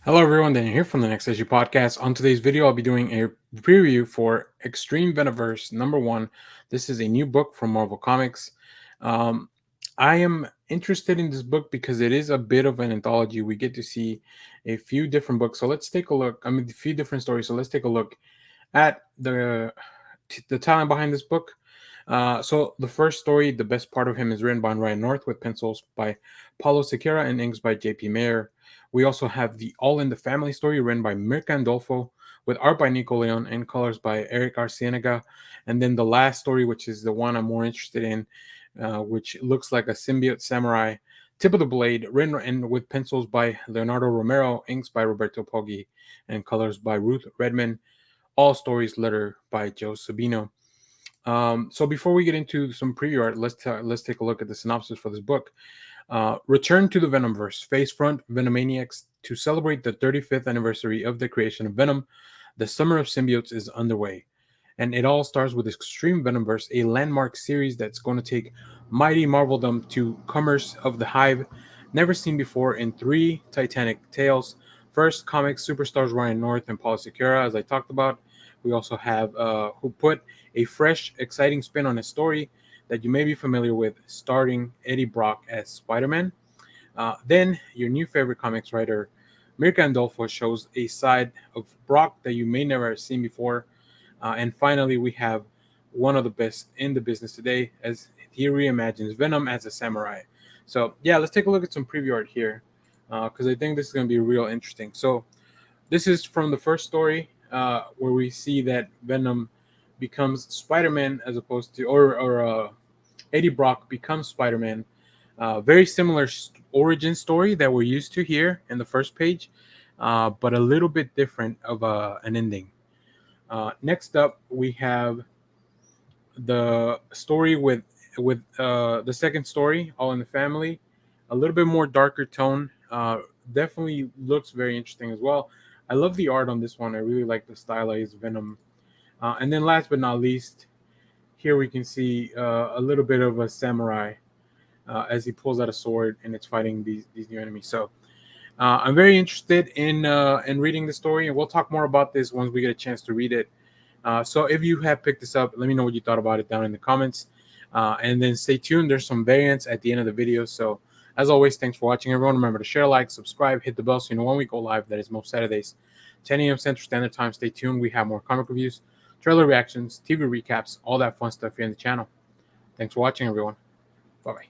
Hello everyone, Daniel here from the Next Issue Podcast. On today's video, I'll be doing a preview for Extreme Venomverse #1. This is a new book from Marvel Comics. I am interested in this book because it is a bit of an anthology. We get to see a few different books. So let's take a look. A few different stories. So let's take a look at the talent behind this book. So the first story, The Best Part of Him, is written by Ryan North with pencils by Paulo Siquiera and inks by J.P. Mayer. We also have the All in the Family story written by Mirka Andolfo with art by Nico, Leaon, and colors by Erick Arcienega. And then the last story, which is the one I'm more interested in, which looks like a symbiote samurai, Tip of the Blade, written with pencils by Leonardo Romero, inks by Roberto Poggi, and colors by Ruth, Redmond. All stories lettered by Joe Sabino. So before we get into some preview art, let's take a look at the synopsis for this book. Return to the Venomverse. Face front Venomaniacs to celebrate the 35th anniversary of the creation of Venom. The Summer of Symbiotes is underway. And it all starts with Extreme Venomverse, a landmark series that's going to take mighty Marveldom to comers of the Hive, never seen before in 3 Titanic tales. First, comics superstars Ryan North and Paulo Siquiera, as I talked about. We also have who put a fresh, exciting spin on a story that you may be familiar with, starring Eddie Brock as Spider-Man. Then, your new favorite comics writer, Mirka Andolfo, shows a side of Brock that you may never have seen before. And finally, we have one of the best in the business today, as he reimagines Venom as a samurai. So, yeah, let's take a look at some preview art here, because I think this is going to be real interesting. So, this is from the first story, where we see that Venom becomes Spider-Man as opposed to, or Eddie Brock becomes Spider-Man. Very similar origin story that we're used to here in the first page, but a little bit different of an ending. Next up, we have the story with the second story, All in the Family, a little bit more darker tone. Definitely looks very interesting as well. I love the art on this one. I really like the stylized Venom. And then last but not least, here we can see a little bit of a samurai as he pulls out a sword and it's fighting these new enemies. So I'm very interested in reading the story, and we'll talk more about this once we get a chance to read it. So if you have picked this up, let me know what you thought about it down in the comments. And then stay tuned. There's some variants at the end of the video. So as always, thanks for watching, everyone. Remember to share, like, subscribe, hit the bell so you know when we go live. That is most Saturdays, 10 a.m. Central Standard Time. Stay tuned. We have more comic reviews, trailer reactions, TV recaps, all that fun stuff here on the channel. Thanks for watching, everyone. Bye-bye.